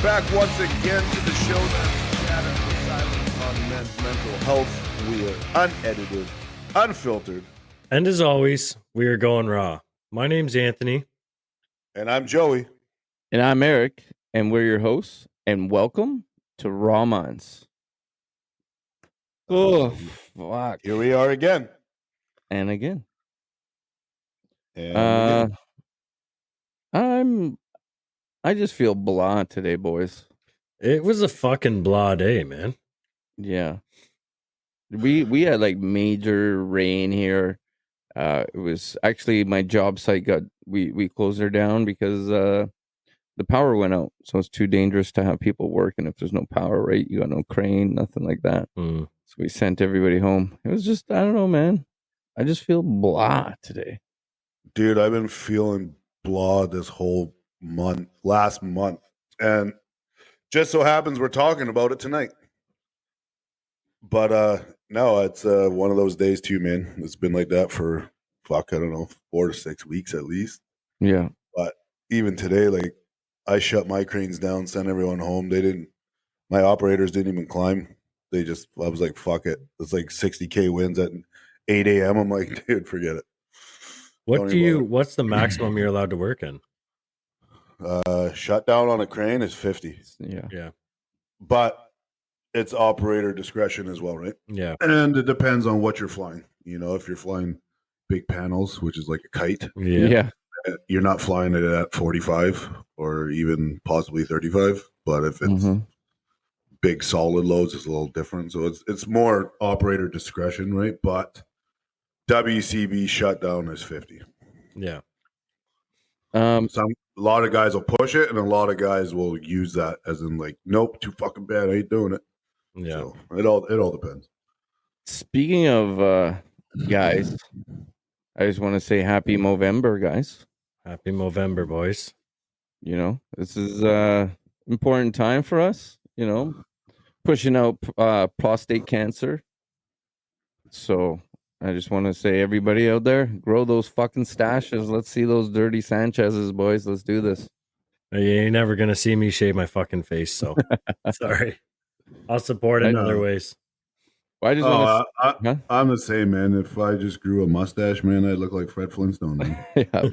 back once again to the show that shatters the silence on men's mental health. We are unedited, unfiltered. And as always, we are going raw. My name's Anthony. And I'm Joey. And I'm Eric. And we're your hosts. And welcome to Raw Minds. Oh, fuck. Here we are again. And again. And I just feel blah today, boys. It was a fucking blah day, man. Yeah. We had like major rain here. It was actually my job site we closed her down because the power went out. So it's too dangerous to have people working if there's no power, right? You got no crane, nothing like that. So we sent everybody home. It was just, I don't know, man. I just feel blah today. Dude, I've been feeling blah this whole last month. And just so happens we're talking about it tonight. But no, it's one of those days too, man. It's been like that for, I don't know, 4 to 6 weeks at least. Yeah. But even today, like, I shut my cranes down, sent everyone home. My operators didn't even climb. I was like, fuck it. It's like 60K winds at 8 a.m. I'm like, dude, forget it. What's the maximum you're allowed to work in? Shut down on a crane is 50. Yeah. But it's operator discretion as well, right? Yeah. And it depends on what you're flying. You know, if you're flying big panels, which is like a kite, Yeah. you're not flying it at 45 or even possibly 35. But if it's big solid loads, it's a little different. So it's more operator discretion, right? But WCB shutdown is 50. Yeah. A lot of guys will push it, and a lot of guys will use that as in like, nope, too fucking bad, I ain't doing it. Yeah. So it all depends. Speaking of guys, I just want to say happy Movember, guys. Happy Movember, boys. You know, this is important time for us, you know, pushing out prostate cancer. So I just want to say, everybody out there, grow those fucking stashes. Let's see those dirty Sanchez's, boys. Let's do this. You ain't never going to see me shave my fucking face, so sorry. I'll support it in other ways. Well, I'm the same, man. If I just grew a mustache, man, I'd look like Fred Flintstone, man.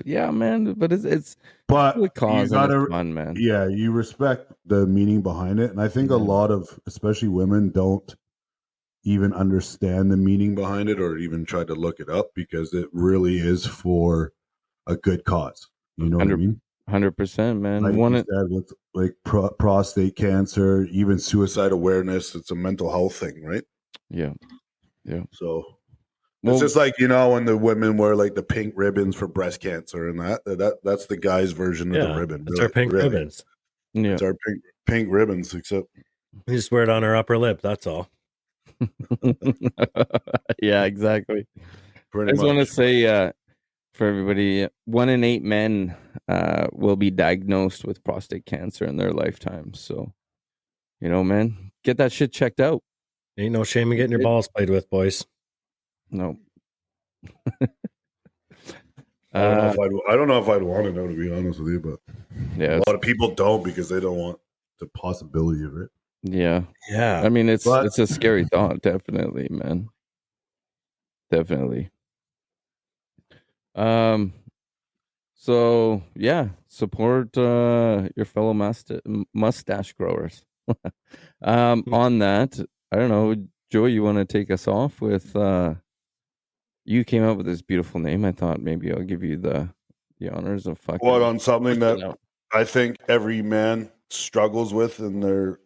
yeah, man. But it's the cause and it's fun, man. Yeah, you respect the meaning behind it. And I think a lot of, especially women, don't even understand the meaning behind it or even try to look it up because it really is for a good cause. You know what I mean? 100%, man. Like you said, with like prostate cancer, even suicide awareness, it's a mental health thing, right? Yeah. So it's just like, you know, when the women wear like the pink ribbons for breast cancer and that's the guy's version of the ribbon. It's our pink ribbons. Yeah. It's our pink ribbons, except we just wear it on our upper lip, that's all. Yeah, exactly. Pretty I just much. want to say for everybody, 1 in 8 men will be diagnosed with prostate cancer in their lifetime. So, you know, man, get that shit checked out. Ain't no shame in getting your balls played with, boys. No. I don't know if I'd want to know, to be honest with you, but a lot of people don't because they don't want the possibility of it. Yeah. I mean, it's a scary thought, definitely, man. Definitely. So yeah, support your fellow mustache growers. On that, I don't know, Joey, you want to take us off with? You came up with this beautiful name. I thought maybe I'll give you the honors of fucking. What, on something that I think every man struggles with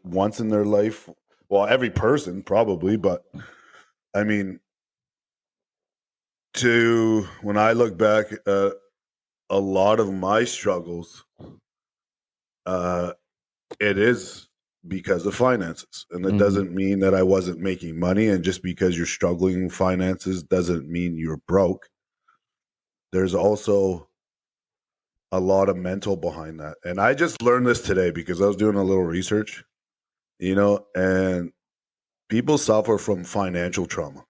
once in their life. Well, every person probably, but I mean, when I look back at a lot of my struggles, it is because of finances. And it doesn't mean that I wasn't making money. And just because you're struggling with finances doesn't mean you're broke. There's also a lot of mental behind that. And I just learned this today because I was doing a little research, you know, and people suffer from financial trauma.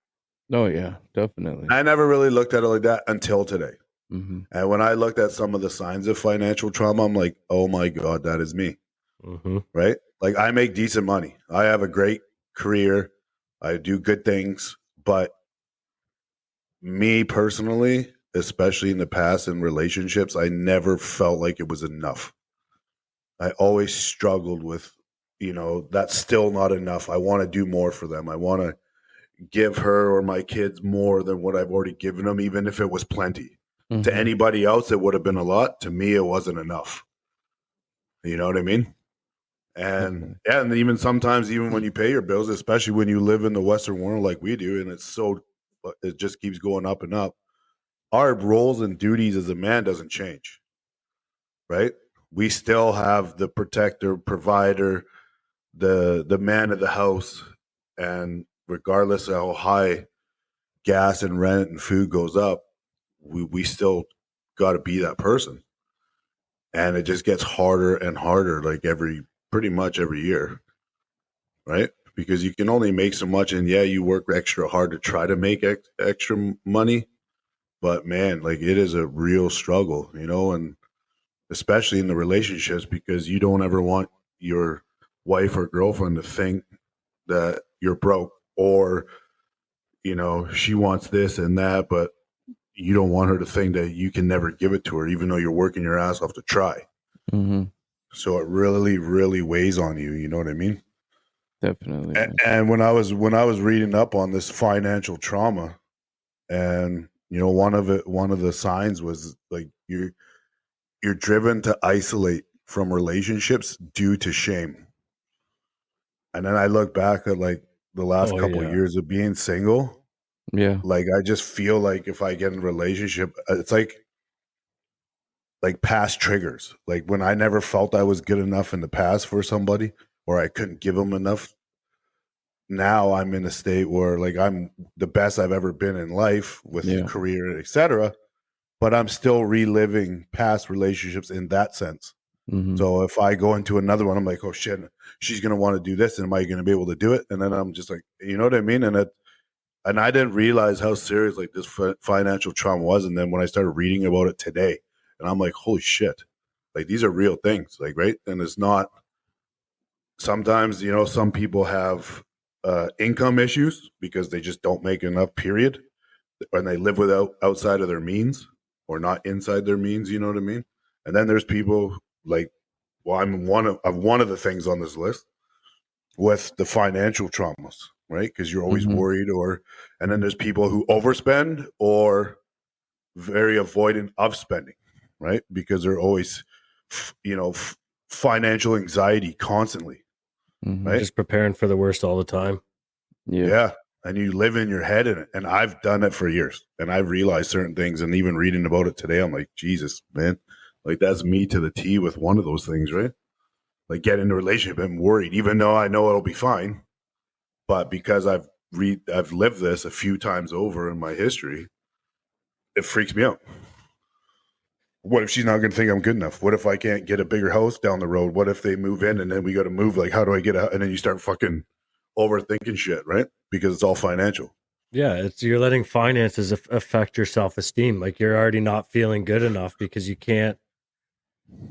Oh, yeah, definitely. I never really looked at it like that until today. And when I looked at some of the signs of financial trauma, I'm like, oh my God, that is me. right? Like I make decent money. I have a great career. I do good things, but me personally, especially in the past in relationships, I never felt like it was enough. I always struggled with, that's still not enough. I want to do more for them. I want to give her or my kids more than what I've already given them, even if it was plenty. To anybody else, it would have been a lot. To me, it wasn't enough. You know what I mean? And yeah, and even sometimes, even when you pay your bills, especially when you live in the Western world like we do, and it just keeps going up and up. Our roles and duties as a man doesn't change, right? We still have the protector, provider, the man of the house, and regardless of how high gas and rent and food goes up, we still got to be that person, and it just gets harder and harder, like pretty much every year, right? Because you can only make so much, and yeah, you work extra hard to try to make extra money, but man, like it is a real struggle, and especially in the relationships, because you don't ever want your wife or girlfriend to think that you're broke, or she wants this and that, but you don't want her to think that you can never give it to her, even though you're working your ass off to try. So it really, really weighs on you. You know what I mean? Definitely. And when I was reading up on this financial trauma, and one of the signs was like you're driven to isolate from relationships due to shame. And then I look back at like the last couple of years of being single. Yeah. Like I just feel like if I get in a relationship, it's like past triggers. Like when I never felt I was good enough in the past for somebody, or I couldn't give them enough. Now I'm in a state where like I'm the best I've ever been in life with career, etc. But I'm still reliving past relationships in that sense. So if I go into another one, I'm like, oh shit, she's gonna want to do this, and am I gonna be able to do it? And then I'm just like, you know what I mean? And I didn't realize how serious like this financial trauma was. And then when I started reading about it today, and I'm like, holy shit, like these are real things, like right. And it's not. Sometimes some people have income issues because they just don't make enough. Period, and they live outside of their means or not inside their means. You know what I mean? And then there's people like. Well, I'm one of the things on this list with the financial traumas, right? Because you're always worried, and then there's people who overspend or very avoidant of spending, right? Because they're always, financial anxiety constantly, right? Just preparing for the worst all the time. Yeah. And you live in your head in it. And I've done it for years, and I've realized certain things. And even reading about it today, I'm like, Jesus, man, like that's me to the T with one of those things, right? Like get in a relationship and worried, even though I know it'll be fine. But because I've lived this a few times over in my history, it freaks me out. What if she's not going to think I'm good enough? What if I can't get a bigger house down the road? What if they move in and then we got to move? Like, how do I get out? And then you start fucking overthinking shit, right? Because it's all financial. Yeah, you're letting finances affect your self-esteem. Like you're already not feeling good enough because you can't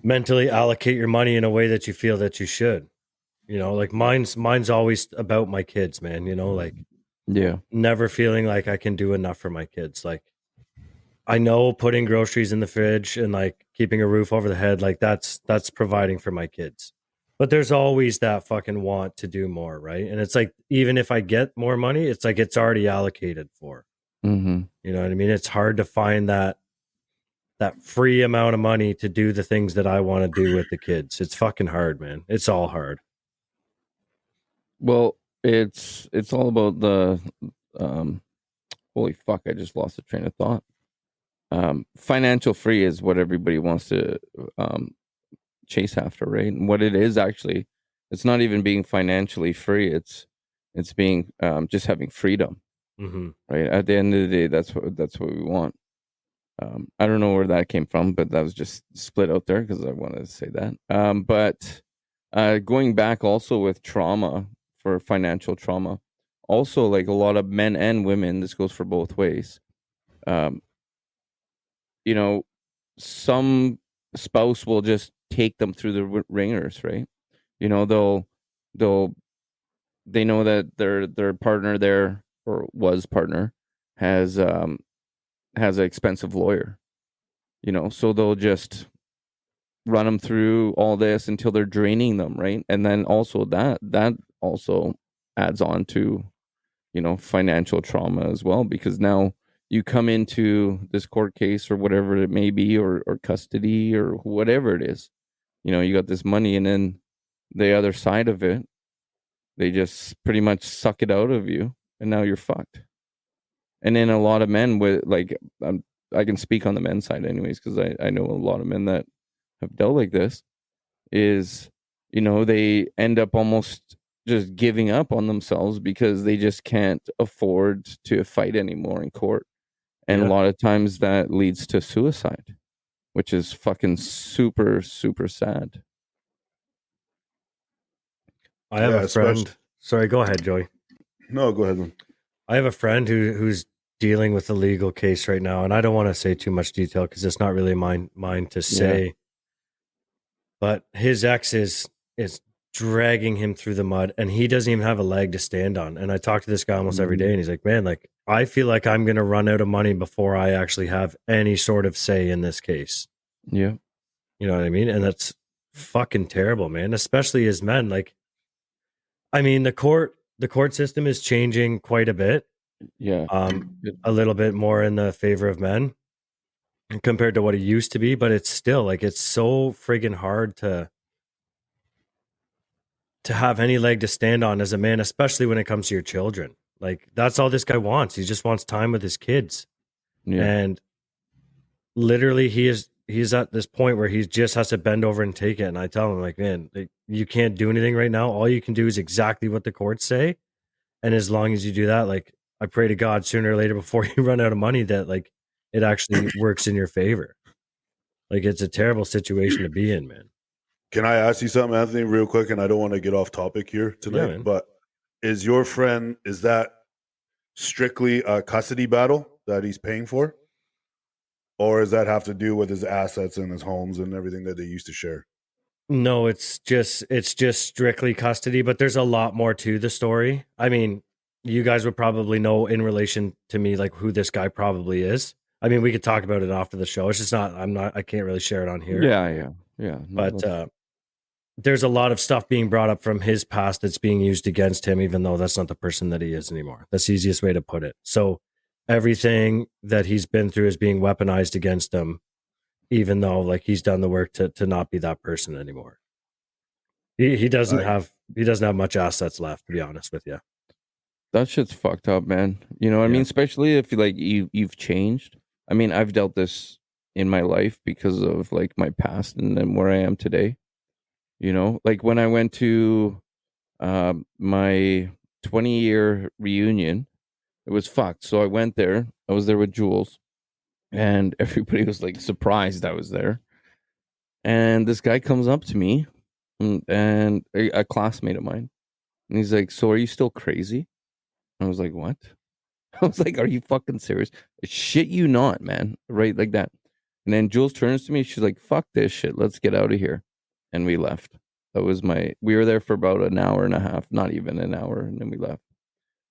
mentally allocate your money in a way that you feel that you should. Like mine's always about my kids, man. Like never feeling like I can do enough for my kids. Like I know putting groceries in the fridge and like keeping a roof over the head, like that's providing for my kids. But there's always that fucking want to do more, right? And it's like even if I get more money, it's like it's already allocated for. You know what I mean? It's hard to find that free amount of money to do the things that I want to do with the kids. It's fucking hard, man. It's all hard. Well, it's all about the holy fuck, I just lost the train of thought. Financial free is what everybody wants to chase after, right? And what it is actually, it's not even being financially free. It's being just having freedom, right? At the end of the day, that's what we want. I don't know where that came from, but that was just split out there because I wanted to say that. But going back also with trauma, for financial trauma, also like a lot of men and women, this goes for both ways. Some spouse will just take them through the ringers, right? You know, they know that their partner there, or was partner, has an expensive lawyer. You know, so they'll just run them through all this until they're draining them, right? And then also that also adds on to, you know, financial trauma as well, because now you come into this court case or whatever it may be, or custody or whatever it is, you know, you got this money, and then the other side of it, they just pretty much suck it out of you, and now you're fucked. And then a lot of men with like, I can speak on the men's side anyways, because I know a lot of men that have dealt like this, is, you know, they end up almost just giving up on themselves because they just can't afford to fight anymore in court. And a lot of times that leads to suicide, which is fucking super, super sad. I have a friend. Sorry, go ahead, Joey. No, go ahead, man. I have a friend who's dealing with a legal case right now, and I don't want to say too much detail because it's not really mine to say. Yeah. But his ex is dragging him through the mud, and he doesn't even have a leg to stand on. And I talk to this guy almost every day, and he's like, man, like, I feel like I'm going to run out of money before I actually have any sort of say in this case. Yeah. You know what I mean? And that's fucking terrible, man, especially as men. Like, I mean, the court system is changing quite a bit. Yeah. A little bit more in the favor of men compared to what it used to be, but it's still like, it's so friggin' hard to have any leg to stand on as a man, especially when it comes to your children. Like, that's all this guy wants. He just wants time with his kids. Yeah. And literally he's at this point where he just has to bend over and take it. And I tell him, like, man, like, you can't do anything right now. All you can do is exactly what the courts say. And as long as you do that, like, I pray to God sooner or later before you run out of money that, like, it actually works in your favor. Like, it's a terrible situation to be in, man. Can I ask you something, Anthony, real quick? And I don't want to get off topic here tonight, but is your friend, is that strictly a custody battle that he's paying for? Or does that have to do with his assets and his homes and everything that they used to share? No, it's just strictly custody, but there's a lot more to the story. I mean, you guys would probably know in relation to me, like, who this guy probably is. I mean, we could talk about it after the show. It's just I can't really share it on here. Yeah. No, but there's a lot of stuff being brought up from his past that's being used against him, even though that's not the person that he is anymore. That's the easiest way to put it. So everything that he's been through is being weaponized against him, even though, like, he's done the work to not be that person anymore. He doesn't have much assets left, to be honest with you. That shit's fucked up, man. You know what I mean? Especially if you've changed. I mean, I've dealt this in my life because of, like, my past and then where I am today. You know, like when I went to my 20-year reunion, it was fucked. So I went there. I was there with Jules, and everybody was, like, surprised I was there. And this guy comes up to me, and a classmate of mine, and he's like, "So are you still crazy?" I was like, "What?" I was like, "Are you fucking serious? Shit you not, man." Right, like that. And then Jules turns to me. She's like, "Fuck this shit. Let's get out of here." And we left. We were there for about an hour and a half, not even an hour, and then we left.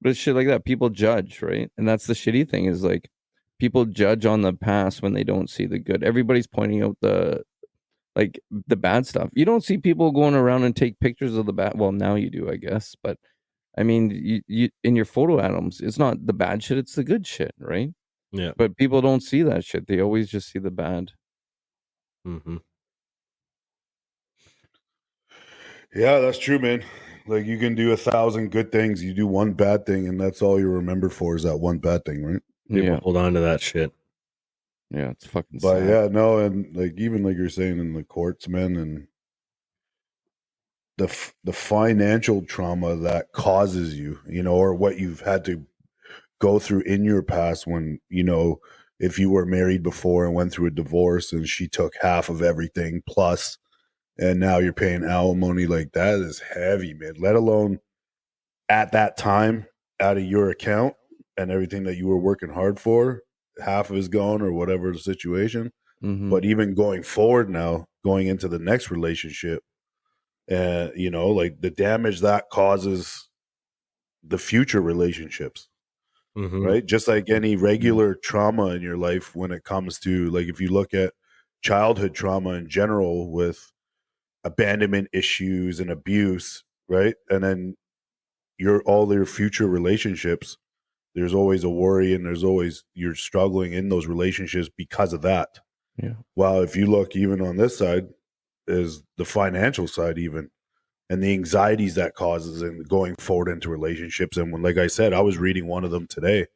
But it's shit like that. People judge, right? And that's the shitty thing, is, like, people judge on the past when they don't see the good. Everybody's pointing out the bad stuff. You don't see people going around and take pictures of the bad. Well, now you do, I guess. But I mean, you in your photo albums, it's not the bad shit, it's the good shit, right? Yeah. But people don't see that shit. They always just see the bad. Mm-hmm. Yeah, that's true, man. Like, you can do 1,000 good things. You do one bad thing, and that's all you're remembered for, is that one bad thing, right? People hold on to that shit. Yeah, it's fucking But sad. yeah, no, and, like, even like you're saying in the courts, man, and the financial trauma that causes you, you know, or what you've had to go through in your past when, you know, if you were married before and went through a divorce and she took half of everything plus, and now you're paying alimony, like, that is heavy, man. Let alone at that time out of your account and everything that you were working hard for, half of is gone or whatever the situation. Mm-hmm. But even going forward now, going into the next relationship, like the damage that causes the future relationships, right? Just like any regular trauma in your life, when it comes to, like, if you look at childhood trauma in general with abandonment issues and abuse, right? And then all your future relationships, there's always a worry, and there's always, you're struggling in those relationships because of that. Yeah. Well, if you look even on this side, is the financial side even, and the anxieties that causes and going forward into relationships. And when, like I said, I was reading one of them today,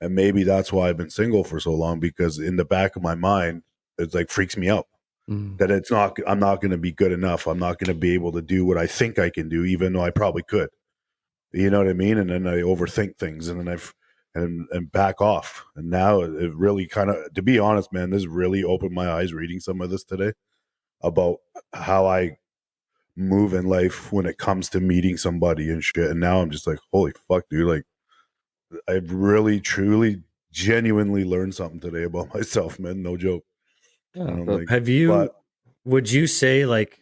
and maybe that's why I've been single for so long, because in the back of my mind, it's like freaks me out that I'm not going to be good enough. I'm not going to be able to do what I think I can do, even though I probably could. You know what I mean? And then I overthink things, and then and back off. And now it really kind of, to be honest, man, this really opened my eyes reading some of this today about how I move in life when it comes to meeting somebody and shit. And now I'm just like, holy fuck, dude. Like, I've really, truly, genuinely learned something today about myself, man. No joke. Yeah, And I'm like, Have you, would you say, like,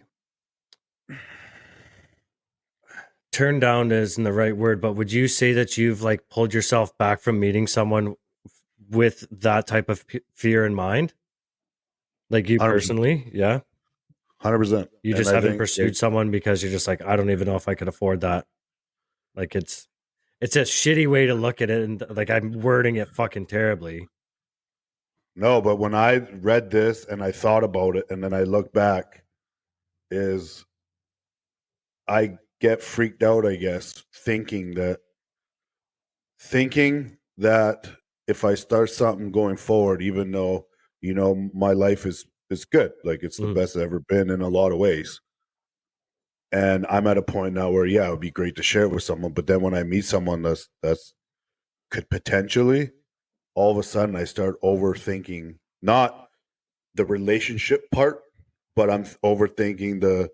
turned down isn't the right word, but would you say that you've like pulled yourself back from meeting someone with that type of fear in mind? Like you 100%, personally? Yeah. 100%. You just haven't pursued someone because you're just like, I don't even know if I could afford that. Like it's a shitty way to look at it, and like I'm wording it fucking terribly. No, but when I read this and I thought about it, and then I look back, is I get freaked out, I guess, thinking that if I start something going forward, even though, my life is good, like it's the best it's ever been in a lot of ways. And I'm at a point now where, yeah, it would be great to share it with someone. But then when I meet someone that's could potentially, all of a sudden I start overthinking, not the relationship part, but I'm overthinking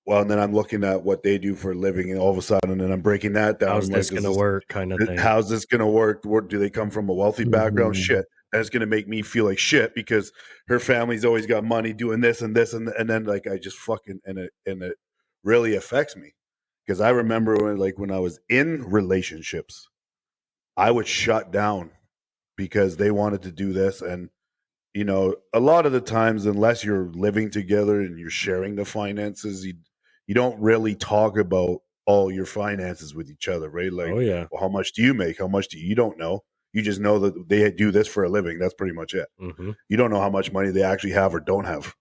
and then I'm looking at what they do for a living, and all of a sudden, and then I'm breaking that down. How's this going to work, kind of thing? How's this going to work? Do they come from a wealthy background? Shit. And it's going to make me feel like shit because her family's always got money doing this and this, and then like I just fucking, and it really affects me, because I remember when I was in relationships, I would shut down because they wanted to do this. And a lot of the times, unless you're living together and you're sharing the finances, you don't really talk about all your finances with each other, right? Like, oh yeah, well, how much do you make? How much do you don't know? You just know that they do this for a living. That's pretty much it. You don't know how much money they actually have or don't have.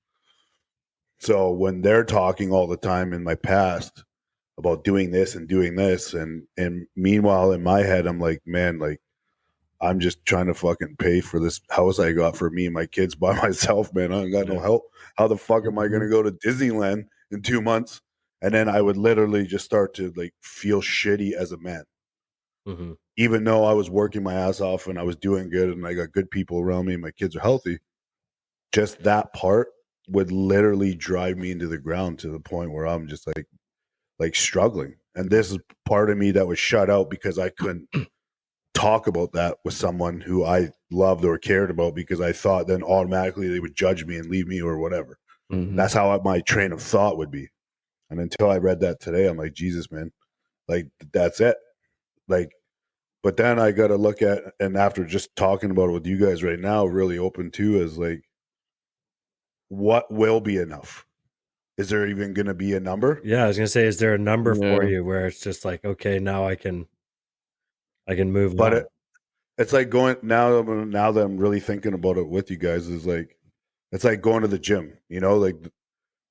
So when they're talking all the time in my past about doing this and doing this, and meanwhile in my head, I'm like, man, like, I'm just trying to fucking pay for this house I got for me and my kids by myself, man. I got no help. How the fuck am I going to go to Disneyland in 2 months? And then I would literally just start to like feel shitty as a man. Even though I was working my ass off and I was doing good and I got good people around me and my kids are healthy, just that part would literally drive me into the ground to the point where I'm just like struggling. And this is part of me that was shut out because I couldn't talk about that with someone who I loved or cared about, because I thought then automatically they would judge me and leave me or whatever. That's how my train of thought would be. And until I read that today, I'm like, Jesus, man, like that's it. Like, but then I got to look at, and after just talking about it with you guys right now, really open to is like, what will be enough? Is there even going to be a number? Yeah, I was gonna say, is there a number for you where it's just like, okay, now I can move on? It's like going now that I'm really thinking about it with you guys, is like, it's like going to the gym. Like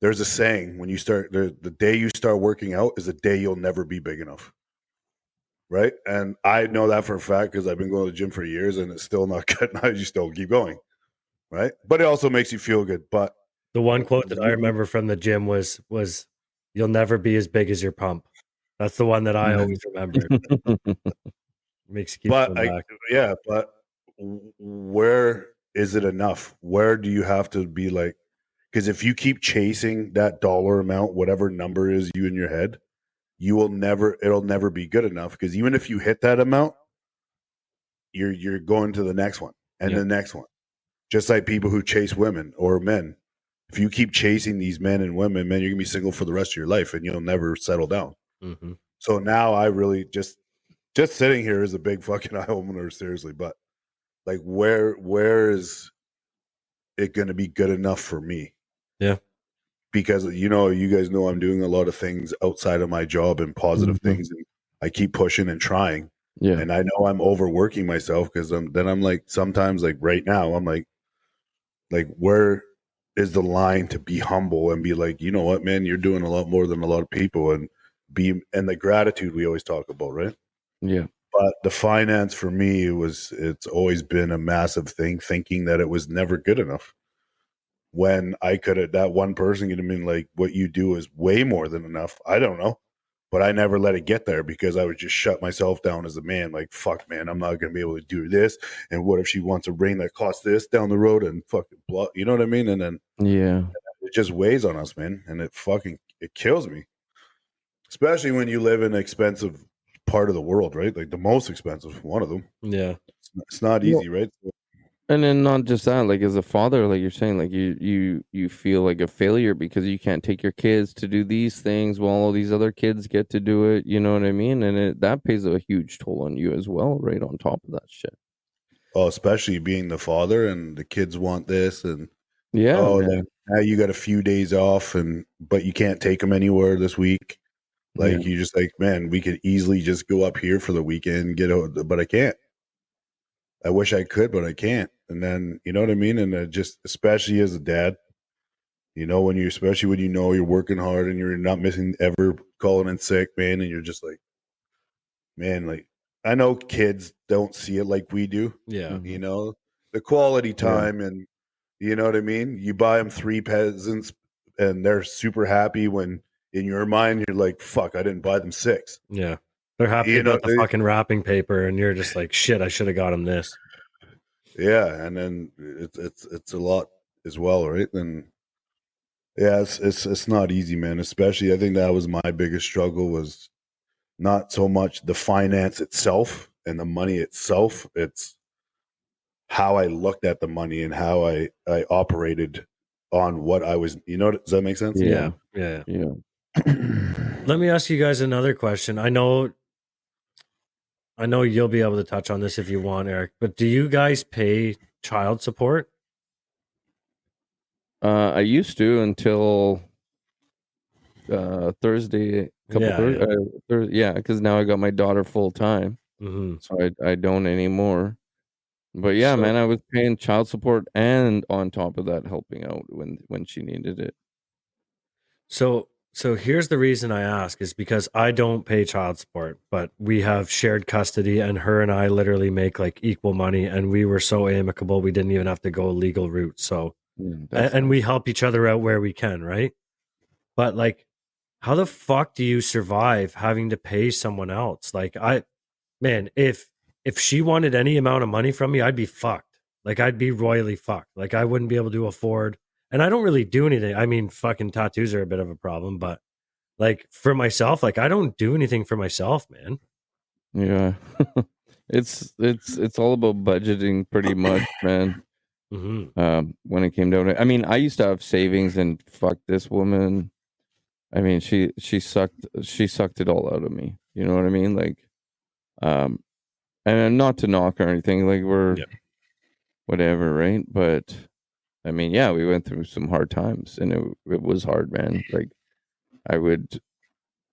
there's a saying, when you start the day you start working out is the day you'll never be big enough. Right. And I know that for a fact because I've been going to the gym for years and it's still not good. I just don't keep going. Right. But it also makes you feel good. But the one quote that I remember from the gym was you'll never be as big as your pump. That's the one that I always remember. Makes you keep going back. But where is it enough? Where do you have to be like, because if you keep chasing that dollar amount, whatever number is you in your head, it'll never be good enough. Because even if you hit that amount, you're going to the next one and the next one. Just like people who chase women or men, if you keep chasing these men and women, man, you're gonna be single for the rest of your life, and you'll never settle down. Mm-hmm. So now I really just sitting here is a big fucking eye opener, seriously. But like, where is it going to be good enough for me? Yeah. Because you guys know I'm doing a lot of things outside of my job and positive things, and I keep pushing and trying. Yeah. And I know I'm overworking myself because I'm like, sometimes, like right now, I'm like where is the line to be humble and be like, you know what, man, you're doing a lot more than a lot of people, and the gratitude we always talk about, right? Yeah. But the finance for me it's always been a massive thing, thinking that it was never good enough. When I could have, that one person could have been like, what you do is way more than enough. I don't know. But I never let it get there because I would just shut myself down as a man. Like, fuck, man, I'm not going to be able to do this. And what if she wants a ring that costs this down the road and fucking blah, you know what I mean? And then it just weighs on us, man. And it kills me. Especially when you live in an expensive part of the world, right? Like the most expensive, one of them. Yeah. It's not easy, right? And then not just that, like as a father, like you're saying, like you feel like a failure because you can't take your kids to do these things while all these other kids get to do it. You know what I mean? And that pays a huge toll on you as well, right on top of that shit. Oh, especially being the father and the kids want this, and man. now you got a few days off, but you can't take them anywhere this week. Like you just like, man, we could easily just go up here for the weekend, get out, but I can't. I wish I could, but I can't. And then, you know what I mean? And just, especially as a dad, especially when you're working hard and you're not missing ever calling in sick, man. And you're just like, man, like, I know kids don't see it like we do. Yeah. The quality time and, you know what I mean? You buy them 3 peasants and they're super happy when in your mind, you're like, fuck, I didn't buy them 6. Yeah. They're happy about the fucking wrapping paper, and you're just like, shit, I should have got him this. Yeah, and then it's a lot as well, right? And yeah, it's not easy, man. Especially, I think that was my biggest struggle, was not so much the finance itself and the money itself. It's how I looked at the money and how I operated on what I was. Does that make sense? Yeah. Let me ask you guys another question. I know you'll be able to touch on this if you want, Eric, but do you guys pay child support? I used to until Thursday. Because now I got my daughter full time, so I don't anymore. But yeah, man, I was paying child support and on top of that, helping out when she needed it. So here's the reason I ask, is because I don't pay child support, but we have shared custody, and her and I literally make like equal money, and we were so amicable we didn't even have to go a legal route. So and we help each other out where we can, right? But like, how the fuck do you survive having to pay someone else? Like, if she wanted any amount of money from me, I'd be fucked. Like, I'd be royally fucked. Like, I wouldn't be able to afford. And I don't really do anything. I mean, fucking tattoos are a bit of a problem, but like for myself, like I don't do anything for myself, man. Yeah. It's all about budgeting pretty much, man. When it came down to, I mean, I used to have savings, and fuck, this woman, I mean, she sucked it all out of me. You know what I mean? Like, and not to knock or anything, like we're whatever, right? But I mean, yeah, we went through some hard times, and it was hard, man. Like, I would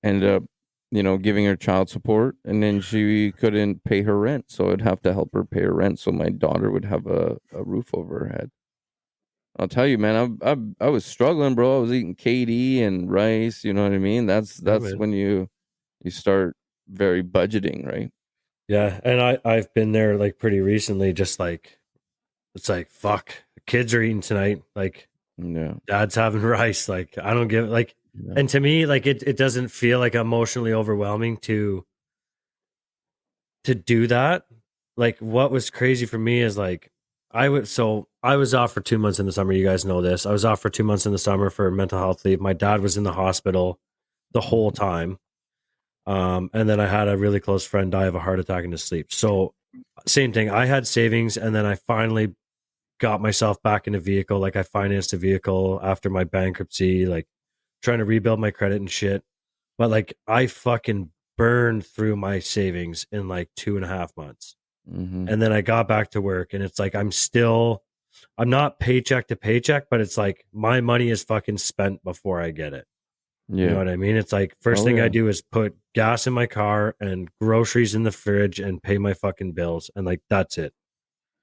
end up, giving her child support, and then she couldn't pay her rent, so I'd have to help her pay her rent so my daughter would have a roof over her head. I'll tell you, man, I was struggling, bro. I was eating KD and rice. You know what I mean? That's when you start very budgeting, right? Yeah, and I've been there like pretty recently. Just like, it's like, fuck, kids are eating tonight. Like, dad's having rice. Like, I don't give like, and to me, like it doesn't feel like emotionally overwhelming to do that. Like, what was crazy for me is like, I was off for 2 months in the summer. You guys know this. I was off for 2 months in the summer for mental health leave. My dad was in the hospital the whole time. And then I had a really close friend die of a heart attack in his sleep. So same thing. I had savings, and then I finally got myself back in a vehicle. Like I financed a vehicle after my bankruptcy, like trying to rebuild my credit and shit. But like I fucking burned through my savings in like 2.5 months. Mm-hmm. And then I got back to work and it's like I'm not paycheck to paycheck, but it's like my money is fucking spent before I get it. Yeah. You know what I mean? It's like first thing I do is put gas in my car and groceries in the fridge and pay my fucking bills. And like, that's it.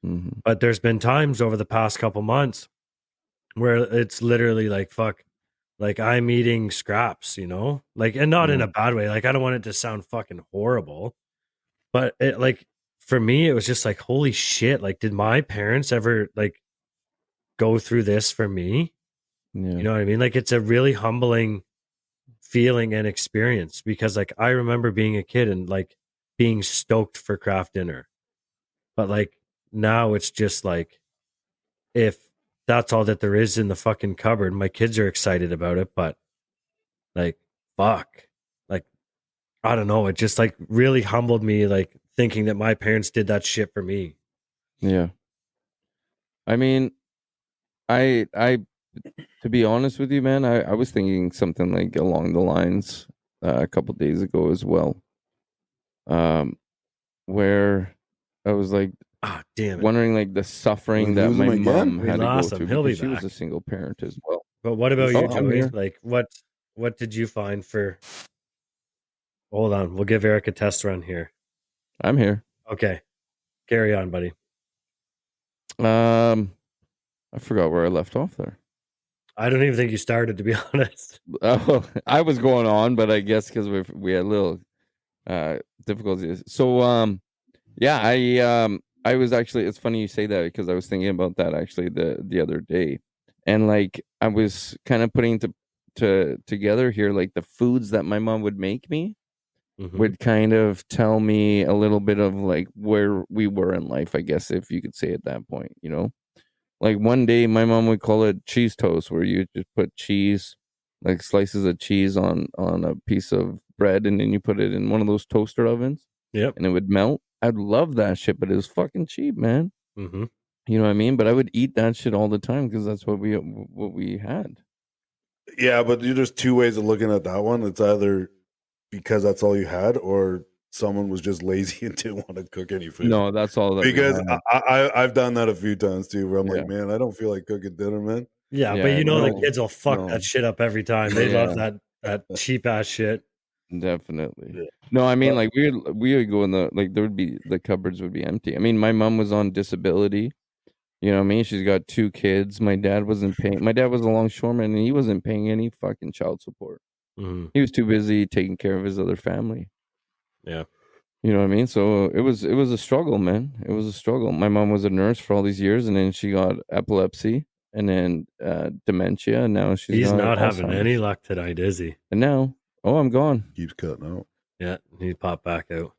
Mm-hmm. But there's been times over the past couple months where it's literally like, fuck, like I'm eating scraps, you know, like, and not in a bad way. Like, I don't want it to sound fucking horrible, but it like, for me, it was just like, holy shit. Like, did my parents ever like go through this for me? Yeah. You know what I mean? Like, it's a really humbling feeling and experience because like I remember being a kid and like being stoked for craft dinner. But like now it's just like if that's all that there is in the fucking cupboard, my kids are excited about it, but like fuck. Like I don't know, it just like really humbled me like thinking that my parents did that shit for me. Yeah. I mean, I to be honest with you, man, I was thinking something like along the lines a couple days ago as well. Where I was like Damn it. wondering like the suffering We that lose my him again? mom We had to go lost him. through He'll be because she was back. a single parent as well. But what about you, Oh, I'm Joey? here. Like what did you find for hold on, we'll give Eric a test run here. I'm here. Okay. Carry on, buddy. I forgot where I left off there. I don't even think you started, to be honest. Oh, I was going on, but I guess because we had a little difficulties. So yeah, I was actually, it's funny you say that because I was thinking about that actually the other day, and like I was kind of putting together here like the foods that my mom would make me would kind of tell me a little bit of like where we were in life, I guess, if you could say at that point, you know. Like one day my mom would call it cheese toast, where you just put cheese, like slices of cheese on a piece of bread, and then you put it in one of those toaster ovens. Yep. And it would melt. I'd love that shit, but it was fucking cheap, man. Mm-hmm. You know what I mean? But I would eat that shit all the time because that's what we had. Yeah, but there's two ways of looking at that one. It's either because that's all you had, or someone was just lazy and didn't want to cook any food. No, that's all that Because we had. I've done that a few times too, where I'm Yeah. like, man, I don't feel like cooking dinner, man. Yeah, Yeah, but you know no, the kids will fuck no. that shit up every time. They love Yeah. that cheap ass shit. Definitely. Yeah. No, I mean, But- like we would go in there would be the cupboards would be empty. I mean, my mom was on disability. You know what I mean? She's got 2 kids. My dad wasn't paying. My dad was a longshoreman, and he wasn't paying any fucking child support. Mm-hmm. He was too busy taking care of his other family. Yeah. You know what I mean? So it was a struggle, man. It was a struggle. My mom was a nurse for all these years, and then she got epilepsy, and then dementia, and now He's got not having Alzheimer's. any luck tonight, is he? And now, I'm gone. Keeps cutting out. Yeah, he popped back out.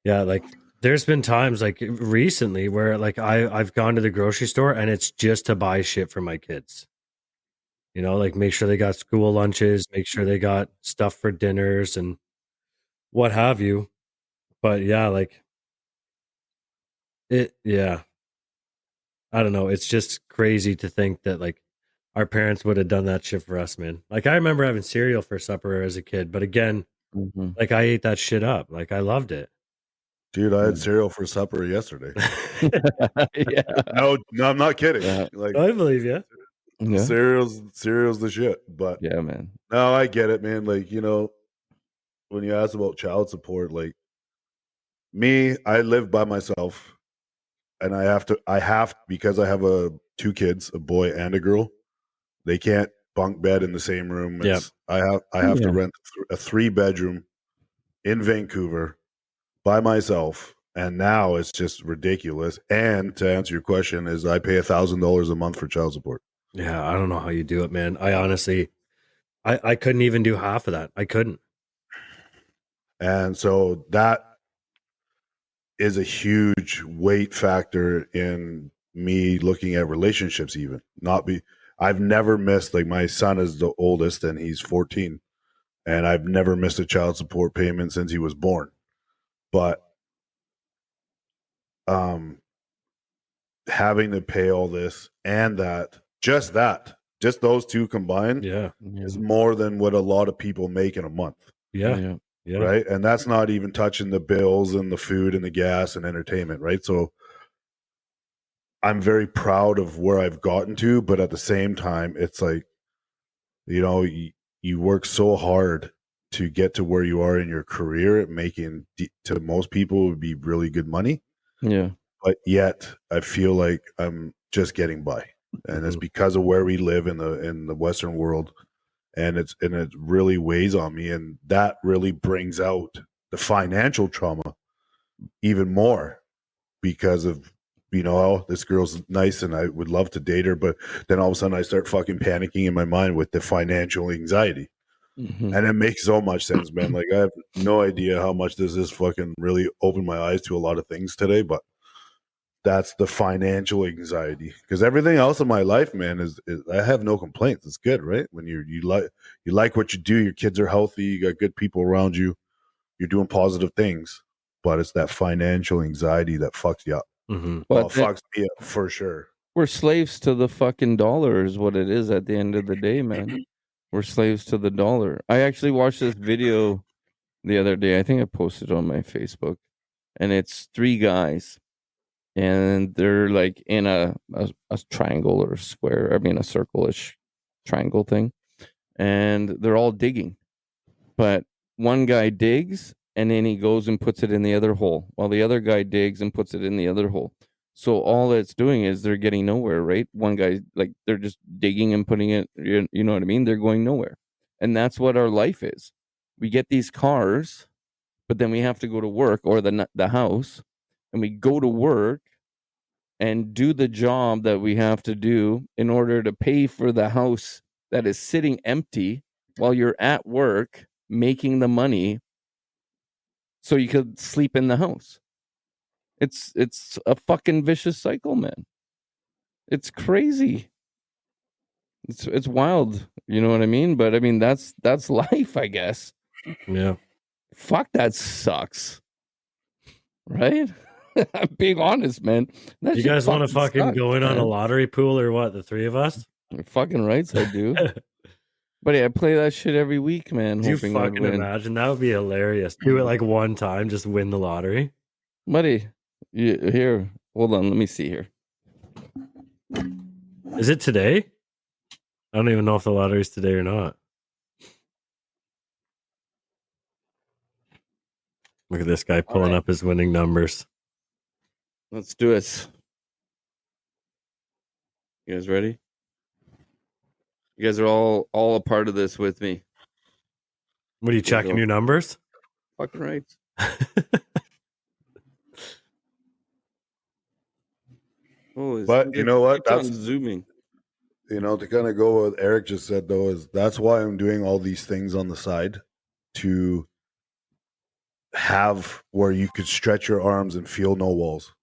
Yeah, like there's been times like recently where like I've gone to the grocery store and it's just to buy shit for my kids. You know, like make sure they got school lunches, make sure they got stuff for dinners and what have you. But yeah, like yeah. I don't know. It's just crazy to think that like our parents would have done that shit for us, man. Like I remember having cereal for supper as a kid, but again, Mm-hmm. like I ate that shit up. Like I loved it. Dude, I had cereal for supper yesterday. Yeah. No, I'm not kidding. Yeah. Like I believe you. Yeah. cereal's the shit. But Yeah, man. no, I get it, man. Like, you know, when you ask about child support, like me, I live by myself, and I have because I have 2 kids, a boy and a girl. They can't bunk bed in the same room. Yep. I have to Yeah. rent a 3-bedroom in Vancouver by myself, and now it's just ridiculous. And to answer your question, is I pay $1,000 a month for child support. Yeah, I don't know how you do it, man. I honestly, I couldn't even do half of that. I couldn't. And so that is a huge weight factor in me looking at relationships. Even I've never missed, like my son is the oldest and he's 14, and I've never missed a child support payment since he was born. But having to pay all this and that, just those two combined Yeah. is more than what a lot of people make in a month. Yeah. Right. And that's not even touching the bills and the food and the gas and entertainment. Right. So I'm very proud of where I've gotten to, but at the same time, it's like, you work so hard to get to where you are in your career, making to most people would be really good money. Yeah. But yet I feel like I'm just getting by. And it's because of where we live in the Western world. And it really weighs on me. And that really brings out the financial trauma even more because of, oh, this girl's nice and I would love to date her. But then all of a sudden I start fucking panicking in my mind with the financial anxiety. Mm-hmm. And it makes so much sense, man. Like I have no idea how much this is fucking really opened my eyes to a lot of things today, but that's the financial anxiety. Because everything else in my life, man, is I have no complaints. It's good, right? When you like what you do, your kids are healthy, you got good people around you, you're doing positive things. But it's that financial anxiety that fucks you up. Well, it fucks me up for sure. We're slaves to the fucking dollar is what it is at the end of the day, man. We're slaves to the dollar. I actually watched this video the other day. I think I posted it on my Facebook. And it's 3 guys. And they're like in a triangle or a square. I mean, a circle-ish triangle thing. And they're all digging. But one guy digs and then he goes and puts it in the other hole, while the other guy digs and puts it in the other hole. So all it's doing is they're getting nowhere, right? One guy, like, they're just digging and putting it, you know what I mean? They're going nowhere. And that's what our life is. We get these cars, but then we have to go to work, or the house, and we go to work and do the job that we have to do in order to pay for the house that is sitting empty while you're at work making the money so you could sleep in the house. It's a fucking vicious cycle, man. It's crazy. It's wild, you know what I mean? But I mean that's life, I guess. Yeah. Fuck, that sucks. Right? I'm being honest, man. You guys want to fucking go in on a lottery pool or what? The 3 of us? You're fucking rights, I do. Buddy, I play that shit every week, man. Do you fucking imagine? That would be hilarious. Do it like one time, just win the lottery. Buddy, here, hold on. Let me see here. Is it today? I don't even know if the lottery's today or not. Look at this guy pulling up his winning numbers. Let's do it. You guys ready? You guys are all a part of this with me. What are you checking your numbers? Fucking right. But you know what? That's zooming. To kind of go what Eric just said, though, is that's why I'm doing all these things on the side to have where you could stretch your arms and feel no walls.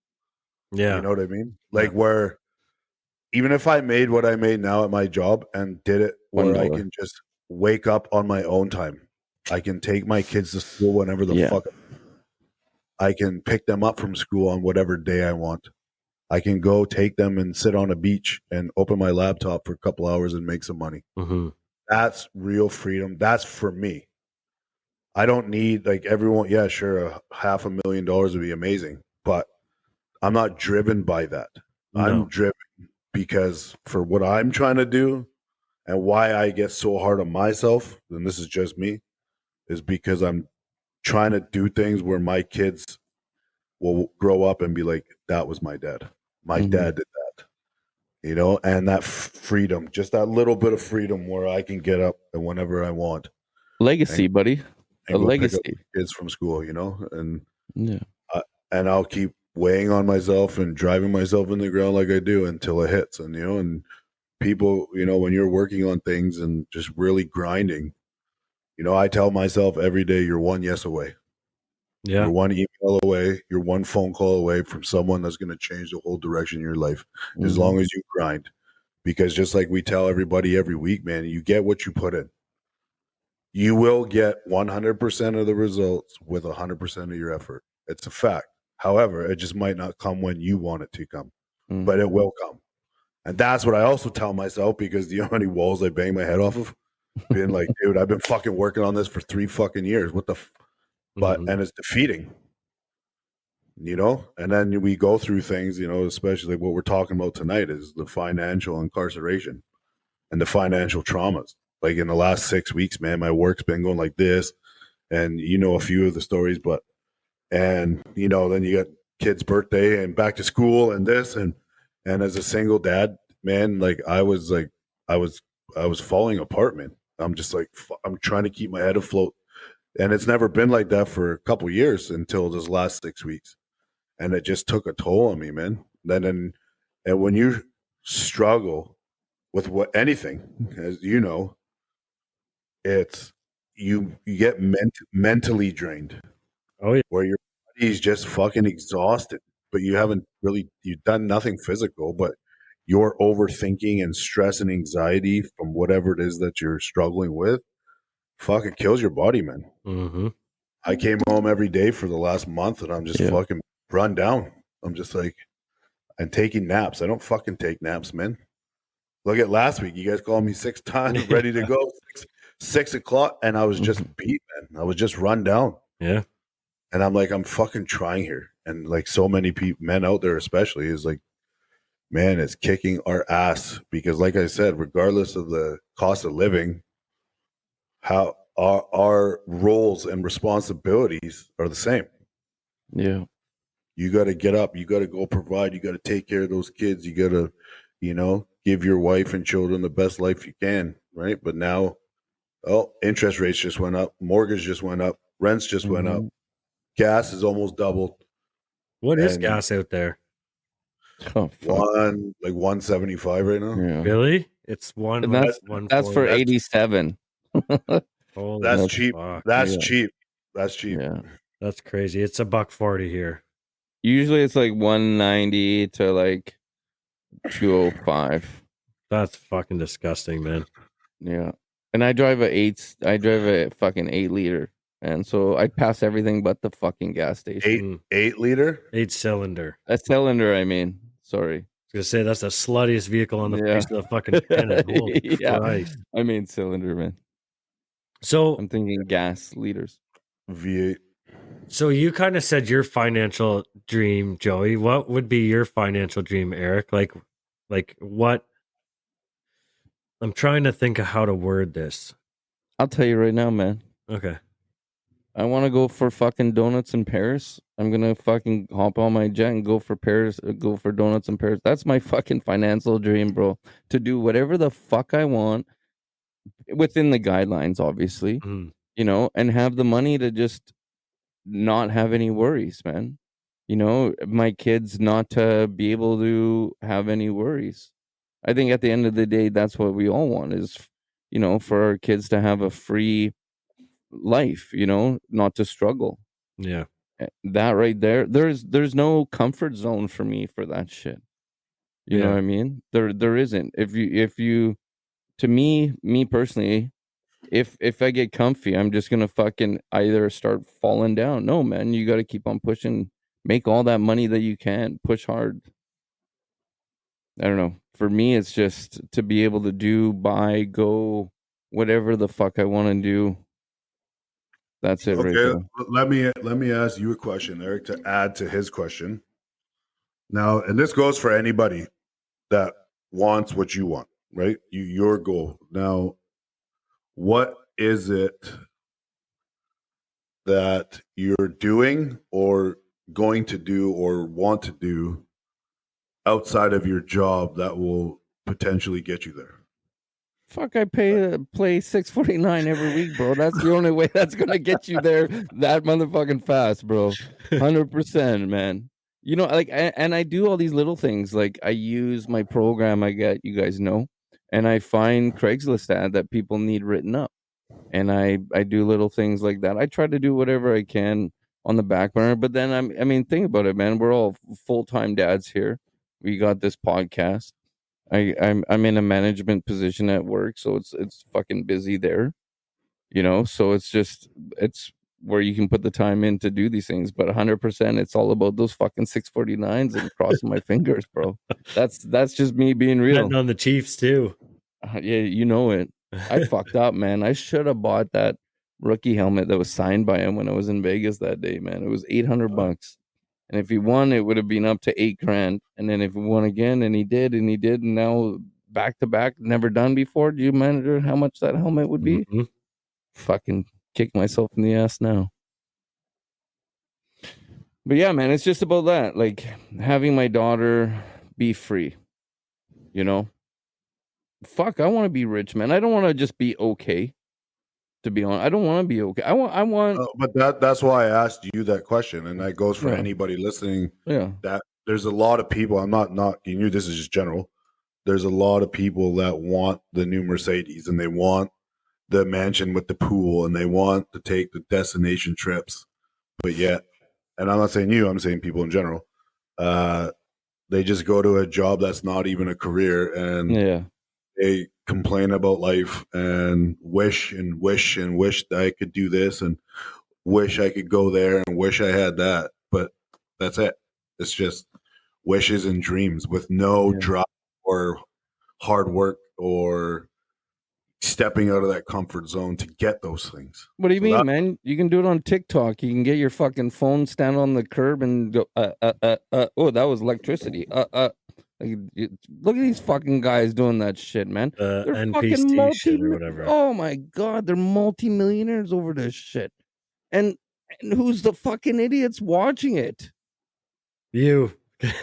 Yeah. You know what I mean? Like where even if I made what I made now at my job and did it where I can just wake up on my own time. I can take my kids to school whenever the fuck I can pick them up from school on whatever day I want. I can go take them and sit on a beach and open my laptop for a couple hours and make some money. Mm-hmm. That's real freedom. That's for me. I don't need like everyone. Yeah, sure. $500,000 would be amazing, but I'm not driven by that. No. I'm driven because for what I'm trying to do and why I get so hard on myself, and this is just me, is because I'm trying to do things where my kids will grow up and be like, that was my dad. My dad did that, and that freedom, just that little bit of freedom where I can get up and whenever I want. Legacy, buddy. And go legacy. Pick up kids from school, and and I'll keep weighing on myself and driving myself in the ground like I do until it hits. And, and people, when you're working on things and just really grinding, I tell myself every day, you're one yes away. Yeah. You're one email away. You're one phone call away from someone that's going to change the whole direction of your life as long as you grind. Because just like we tell everybody every week, man, you get what you put in. You will get 100% of the results with 100% of your effort. It's a fact. However, it just might not come when you want it to come. but it will come. And that's what I also tell myself, because do you know how many walls I bang my head off of? Being like, dude, I've been fucking working on this for 3 fucking years. What the but and it's defeating, you know? And then we go through things, you know, especially what we're talking about tonight is the financial incarceration and the financial traumas. Like in the last 6 weeks, man, my work's been going like this. And you know a few of the stories, but and you know, then you got kid's birthday and back to school and this and as a single dad, man, I was falling apart, man. I'm just like I'm trying to keep my head afloat, and it's never been like that for a couple years until this last 6 weeks, and it just took a toll on me, man. And when you struggle with what anything, as you know, it's you get mentally drained, Oh yeah. where your body's just fucking exhausted, but you've done nothing physical, but your overthinking and stress and anxiety from whatever it is that you're struggling with, fuck, it kills your body, man. Mm-hmm. I came home every day for the last month and I'm just fucking run down. I'm just like, I'm taking naps. I don't fucking take naps, man. Look at last week. You guys called me 6 times, ready to go. 6 o'clock, and I was just beat, man. I was just run down. Yeah. And I'm like, I'm fucking trying here. And like so many men out there, especially, is like, man, it's kicking our ass because, like I said, regardless of the cost of living, how our roles and responsibilities are the same. Yeah. You got to get up. You got to go provide. You got to take care of those kids. You got to, you know, give your wife and children the best life you can, right? But now, interest rates just went up. Mortgage just went up. Rents just went up. Gas is almost doubled. What is gas out there? Oh, fuck. 175 right now. Yeah. Really? It's one. And that's for 87. That's cheap. Fuck. That's cheap. That's cheap. Yeah. That's crazy. It's $1.40 here. Usually it's like 190 to like 205. That's fucking disgusting, man. Yeah. And I drive a fucking 8-liter. And so I pass everything but the fucking gas station. 8-liter? 8-cylinder. A cylinder, I mean. Sorry. I was gonna say that's the sluttiest vehicle on the face of the fucking planet. Holy Christ. I mean cylinder, man. So I'm thinking gas liters. V8. So you kind of said your financial dream, Joey. What would be your financial dream, Eric? Like what? I'm trying to think of how to word this. I'll tell you right now, man. Okay. I want to go for fucking donuts in Paris. I'm going to fucking hop on my jet and go for Paris, go for donuts in Paris. That's my fucking financial dream, bro. To do whatever the fuck I want within the guidelines, obviously, you know, and have the money to just not have any worries, man. You know, my kids not to be able to have any worries. I think at the end of the day, that's what we all want is, you know, for our kids to have a free life, you know, not to struggle. Yeah. That right there, there's no comfort zone for me for that shit. You know what I mean? There isn't. If you to me personally, if I get comfy, I'm just gonna fucking either start falling down. No, man, you gotta keep on pushing, make all that money that you can, push hard. I don't know. For me, it's just to be able to do, buy, go, whatever the fuck I want to do. That's it right there. Let me ask you a question, Eric, to add to his question. Now, and this goes for anybody that wants what you want, right? Your goal. Now, what is it that you're doing or going to do or want to do outside of your job that will potentially get you there? Fuck, I play $6.49 every week, bro. That's the only way that's gonna get you there that motherfucking fast, bro. 100%, man. You know, like, and I do all these little things. Like, I use my program I get, you guys know, and I find Craigslist ad that people need written up, and I do little things like that. I try to do whatever I can on the back burner, but then I mean, think about it, man. We're all full-time dads here. We got this podcast. I'm in a management position at work, so it's fucking busy there, you know. So it's where you can put the time in to do these things, but 100% it's all about those fucking 649s and crossing my fingers, bro. That's just me being real. Betting on the Chiefs too. Yeah, you know it. I fucked up, man. I should have bought that rookie helmet that was signed by him when I was in Vegas that day, man. It was $800. And if he won, it would have been up to $8,000. And then if he won again, and he did, and now back to back, never done before. Do you imagine how much that helmet would be? Mhm. Fucking kick myself in the ass now. But yeah, man, it's just about that. Like having my daughter be free, you know? Fuck, I want to be rich, man. I don't want to just be okay. To be honest, I don't want to be okay. I want. But that's why I asked you that question, and that goes for Yeah. anybody listening. Yeah. That there's a lot of people. I'm not knocking you. This is just general. There's a lot of people that want the new Mercedes, and they want the mansion with the pool, and they want to take the destination trips. But yet, and I'm not saying you. I'm saying people in general. They just go to a job that's not even a career, and Yeah. they complain about life and wish and wish and wish that I could do this and wish I could go there and wish I had that. But that's it. It's just wishes and dreams with no drive or hard work or stepping out of that comfort zone to get those things. What do you mean, man? You can do it on TikTok. You can get your fucking phone, stand on the curb, and go. Oh, that was electricity. Look at these fucking guys doing that shit, man. They're fucking NPC shit or whatever. Oh my god, they're multi-millionaires over this shit. And who's the fucking idiots watching it? You,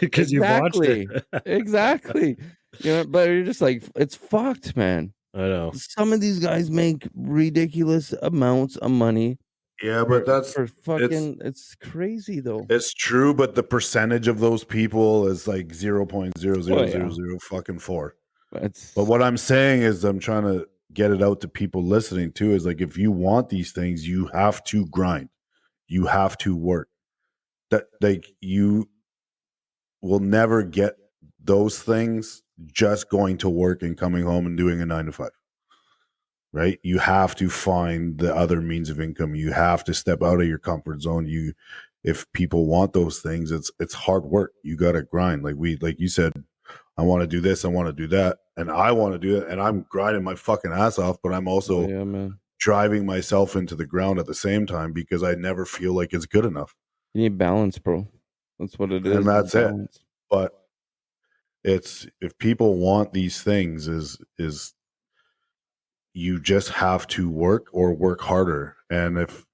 because you watched it. Exactly. You know, but you're just like, it's fucked, man. I know. Some of these guys make ridiculous amounts of money. Yeah, but that's for fucking. It's crazy though. It's true, but the percentage of those people is like 0.0000 fucking 4. But what I'm saying is, I'm trying to get it out to people listening too. Is like, if you want these things, you have to grind. You have to work. That like you will never get those things just going to work and coming home and doing a 9 to 5. Right? You have to find the other means of income. You have to step out of your comfort zone. If people want those things, it's hard work. You got to grind. Like you said, I want to do this, I want to do that, and I want to do it, and I'm grinding my fucking ass off, but I'm also driving myself into the ground at the same time because I never feel like it's good enough. You need balance, bro. That's what it is. And that's it. But it's, if people want these things, is you just have to work or work harder. And if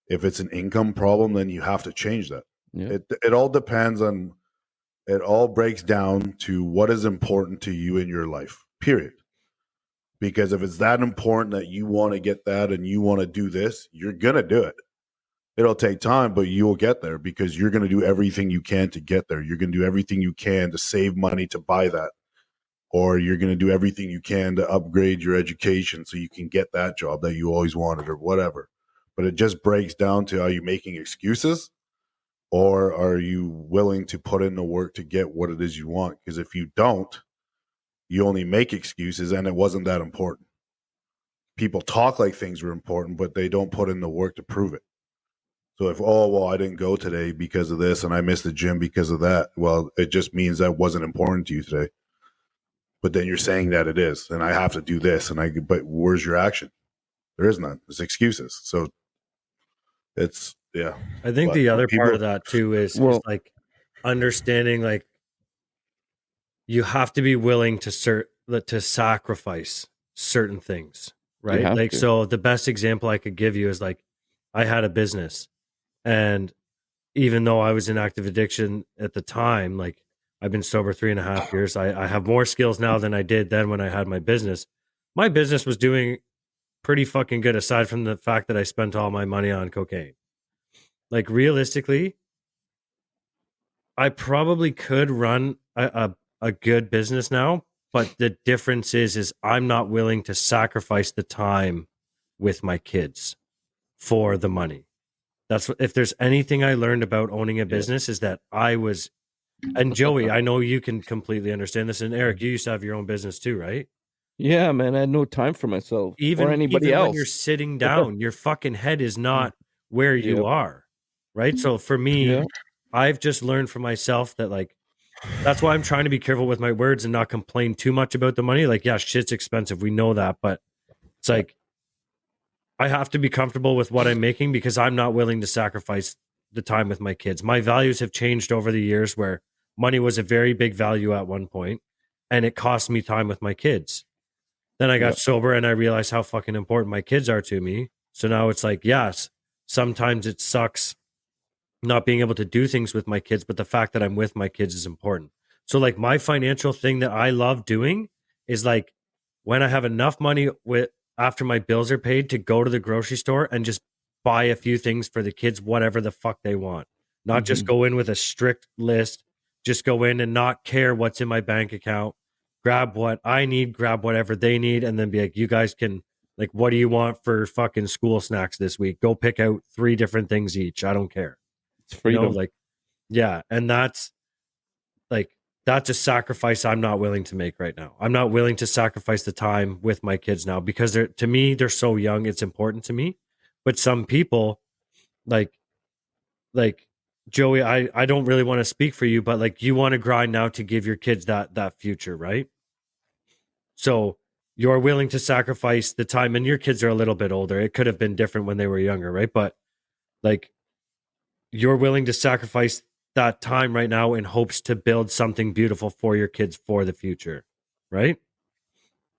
it's an income problem, then you have to change that. Yeah. It all depends on, it all breaks down to what is important to you in your life, period. Because if it's that important that you want to get that and you want to do this, you're going to do it. It'll take time, but you will get there because you're going to do everything you can to get there. You're going to do everything you can to save money to buy that. Or you're going to do everything you can to upgrade your education so you can get that job that you always wanted or whatever. But it just breaks down to, are you making excuses or are you willing to put in the work to get what it is you want? Because if you don't, you only make excuses and it wasn't that important. People talk like things were important, but they don't put in the work to prove it. So if, I didn't go today because of this and I missed the gym because of that, well, it just means that wasn't important to you today. But then you're saying that it is, and I have to do this, but where's your action? There is none. It's excuses. So it's, yeah. I think the other part of that too is like understanding, like, you have to be willing to sacrifice certain things, right? Like, so the best example I could give you is, like, I had a business, and even though I was in active addiction at the time, like, I've been sober 3.5 years. I have more skills now than I did then when I had my business. My business was doing pretty fucking good, aside from the fact that I spent all my money on cocaine. Like, realistically, I probably could run a good business now, but the difference is I'm not willing to sacrifice the time with my kids for the money. That's what, if there's anything I learned about owning a business, is that I was, and Joey, I know you can completely understand this, and Eric, you used to have your own business too, right? Yeah, man, I had no time for myself or anybody else. When you're sitting down, your fucking head is not where you are, right? So for me, Yeah. I've just learned for myself that like that's why I'm trying to be careful with my words and not complain too much about the money. Like, yeah, shit's expensive. We know that, but it's like I have to be comfortable with what I'm making because I'm not willing to sacrifice the time with my kids. My values have changed over the years where money was a very big value at one point and it cost me time with my kids. Then I got sober and I realized how fucking important my kids are to me. So now it's like, yes, sometimes it sucks not being able to do things with my kids, but the fact that I'm with my kids is important. So like my financial thing that I love doing is like when I have enough money with after my bills are paid to go to the grocery store and just buy a few things for the kids, whatever the fuck they want. Not just go in with a strict list, just go in and not care what's in my bank account, grab what I need, grab whatever they need, and then be like, you guys can like, what do you want for fucking school snacks this week? Go pick out 3 different things each. I don't care. It's freedom. Like, yeah. And that's a sacrifice I'm not willing to make right now. I'm not willing to sacrifice the time with my kids now because to me, they're so young. It's important to me. But some people like Joey, I don't really want to speak for you, but like you want to grind now to give your kids that future, right? So you're willing to sacrifice the time, and your kids are a little bit older. It could have been different when they were younger, right? But like you're willing to sacrifice that time right now in hopes to build something beautiful for your kids for the future, right?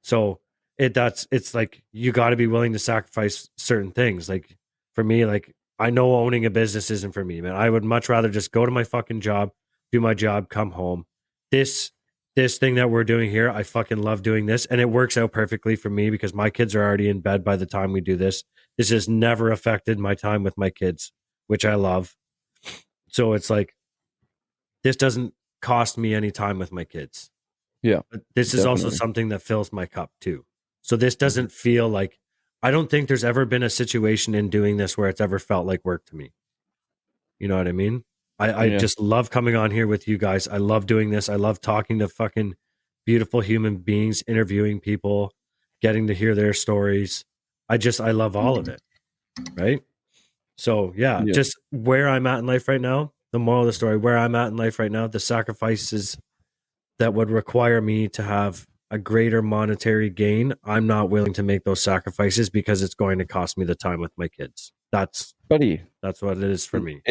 So it's like you got to be willing to sacrifice certain things. Like for me, like I know owning a business isn't for me, man. I would much rather just go to my fucking job, do my job, come home. This thing that we're doing here, I fucking love doing this, and it works out perfectly for me because my kids are already in bed by the time we do this. This has never affected my time with my kids, which I love. So it's like this doesn't cost me any time with my kids. Yeah. But this is also something that fills my cup too. So this doesn't feel like I don't think there's ever been a situation in doing this where it's ever felt like work to me. You know what I mean? I just love coming on here with you guys. I love doing this. I love talking to fucking beautiful human beings, interviewing people, getting to hear their stories. I love all of it. Right? So yeah, just where I'm at in life right now, the moral of the story, where I'm at in life right now, the sacrifices that would require me to have a greater monetary gain, I'm not willing to make those sacrifices because it's going to cost me the time with my kids. That's what it is for me.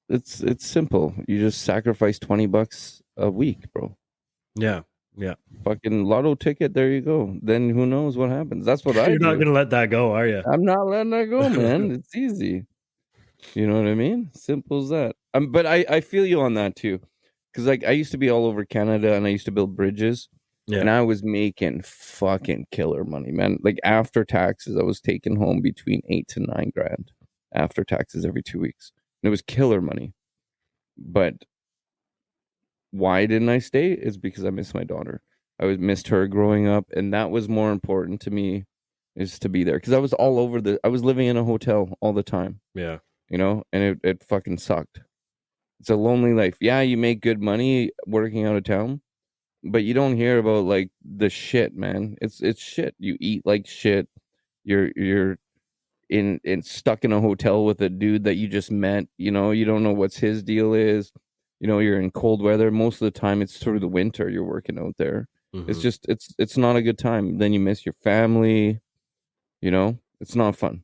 It's simple. You just sacrifice $20 a week, bro. Yeah. Fucking lotto ticket. There you go. Then who knows what happens? That's what I do. You're not gonna let that go, are you? I'm not letting that go, man. It's easy. You know what I mean? Simple as that. But I feel you on that too, because like I used to be all over Canada and I used to build bridges, and I was making fucking killer money, man. Like after taxes, I was taking home between 8 to 9 grand after taxes every 2 weeks. And it was killer money. But why didn't I stay? It's because I missed my daughter. I missed her growing up, and that was more important to me, is to be there, because I was all over I was living in a hotel all the time. Yeah. You know, and it fucking sucked. It's a lonely life. Yeah, you make good money working out of town, but you don't hear about like the shit, man. It's shit. You eat like shit. You're in stuck in a hotel with a dude that you just met. You know, you don't know what's his deal is. You know, you're in cold weather. Most of the time it's through the winter you're working out there. It's just it's not a good time. Then you miss your family. You know, it's not fun.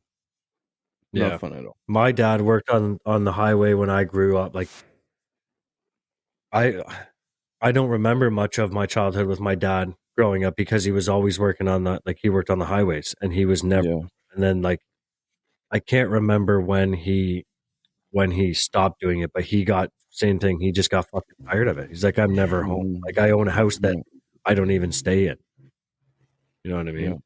Not fun at all. My dad worked on the highway when I grew up. Like I don't remember much of my childhood with my dad growing up because he was always working on he worked on the highways, and he was never. And then like I can't remember when he stopped doing it, but he got same thing. He just got fucking tired of it. He's like, I'm never home. Like I own a house that I don't even stay in. You know what I mean? Yeah.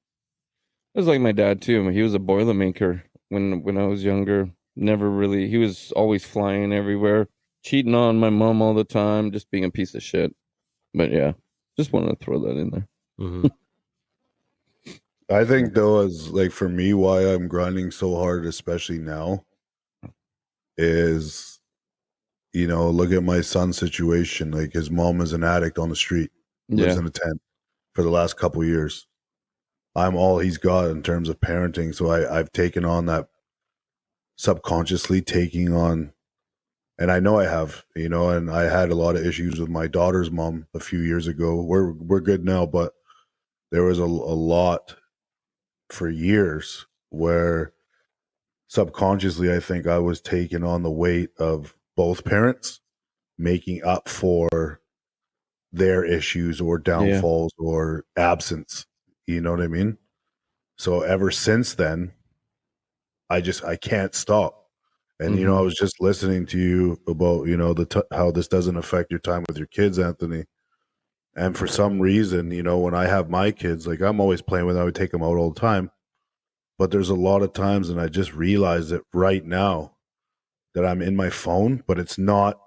It was like my dad too. He was a boilermaker when I was younger. Never really. He was always flying everywhere, cheating on my mom all the time, just being a piece of shit. But yeah, just wanted to throw that in there. I think though, as like for me, why I'm grinding so hard, especially now, is, you know, look at my son's situation. Like his mom is an addict on the street, lives in a tent for the last couple of years. I'm all he's got in terms of parenting, so I've taken on subconsciously taking on, and I know I have, and I had a lot of issues with my daughter's mom a few years ago. We're good now, but there was a lot for years where subconsciously I think I was taking on the weight of both parents, making up for their issues or downfalls or absence. You know what I mean? So ever since then, I can't stop. And I was just listening to you about how this doesn't affect your time with your kids, Anthony. And for some reason, when I have my kids, like I'm always playing with them, I would take them out all the time. But there's a lot of times, and I just realized it right now, that I'm in my phone, but it's not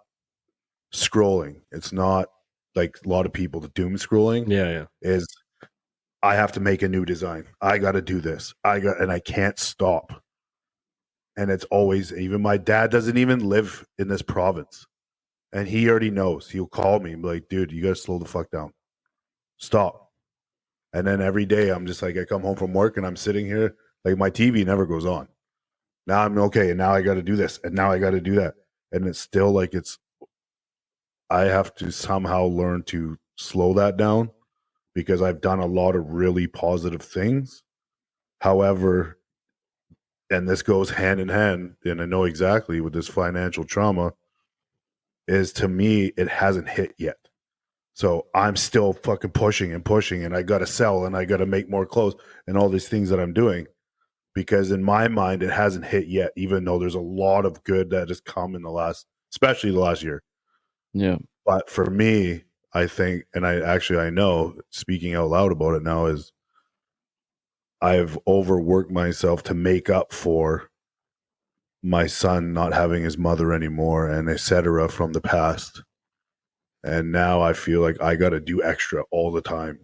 scrolling. It's not like a lot of people, the doom scrolling. Yeah. Is I have to make a new design. I got to do this. And I can't stop. And it's always, even my dad doesn't even live in this province. And he already knows. He'll call me and be like, dude, you got to slow the fuck down. Stop. And then every day I'm just like, I come home from work and I'm sitting here, like my TV never goes on. Now I'm okay. And now I got to do this. And now I got to do that. And it's still like I have to somehow learn to slow that down because I've done a lot of really positive things. However, and this goes hand in hand, and I know exactly with this financial trauma, is to me, it hasn't hit yet. So I'm still fucking pushing and pushing, and I got to sell and I got to make more clothes and all these things that I'm doing because in my mind, it hasn't hit yet, even though there's a lot of good that has come in especially the last year. Yeah. But for me, I think, and I know, speaking out loud about it now, is I've overworked myself to make up for my son not having his mother anymore and etc. from the past. And now I feel like I got to do extra all the time.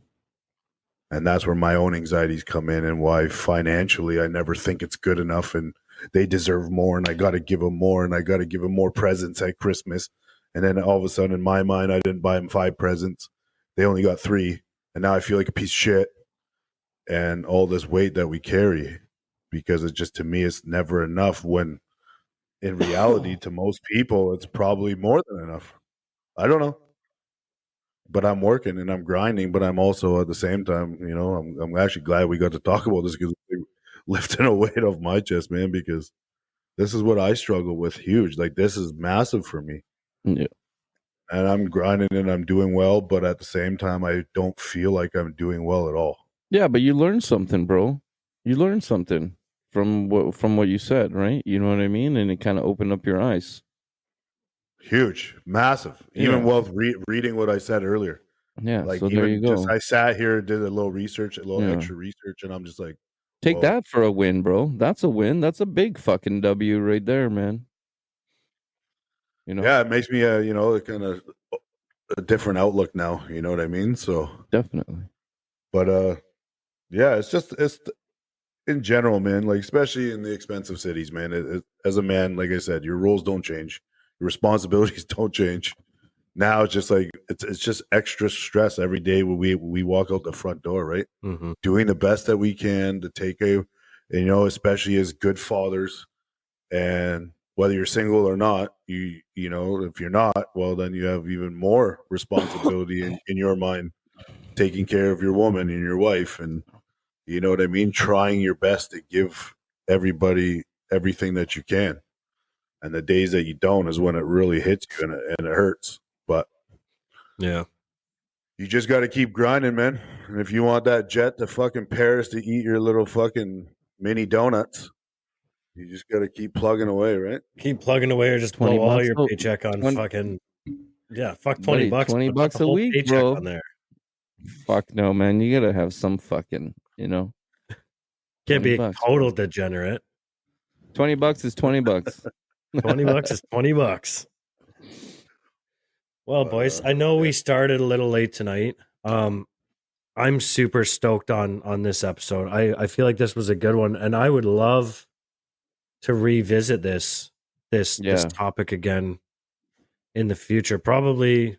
And that's where my own anxieties come in and why financially I never think it's good enough and they deserve more and I got to give them more and I got to give them more presents at Christmas. And then all of a sudden in my mind, I didn't buy them 5 presents. They only got 3. And now I feel like a piece of shit and all this weight that we carry because it just, to me, it's never enough when in reality to most people, it's probably more than enough. I don't know. But I'm working and I'm grinding, but I'm also at the same time, I'm actually glad we got to talk about this because lifting a weight off my chest, man, because this is what I struggle with huge. Like this is massive for me. Yeah. And I'm grinding and I'm doing well, but at the same time, I don't feel like I'm doing well at all. Yeah, but you learned something, bro. You learned something from what you said, right? You know what I mean? And it kind of opened up your eyes. Huge, massive. Even while reading what I said earlier. Yeah, like so there you go. I sat here, did a little research, extra research, and I'm just like, take that for a win, bro. That's a win. That's a big fucking W right there, man. Yeah, it makes me kind of a different outlook now. You know what I mean? So definitely. But yeah, it's in general, man. Like especially in the expensive cities, man. As a man, like I said, your roles don't change, your responsibilities don't change. Now it's just like it's just extra stress every day when we walk out the front door, right? Mm-hmm. Doing the best that we can to take especially as good fathers, and whether you're single or not, if you're not, well, then you have even more responsibility in your mind, taking care of your woman and your wife, and you know what I mean, trying your best to give everybody everything that you can. And the days that you don't is when it really hits you and it hurts. But yeah, you just got to keep grinding, man. And if you want that jet to fucking Paris to eat your little fucking mini donuts, you just got to keep plugging away, right? Keep plugging away or just blow all your paycheck on 20, fucking, fuck $20. $20 a week, bro. On there. Fuck no, man. You got to have some fucking, Can't be a total degenerate. $20 is $20. $20 is $20. Well, boys, I know we started a little late tonight. I'm super stoked on this episode. I feel like this was a good one, and I would love to revisit this topic again in the future. Probably,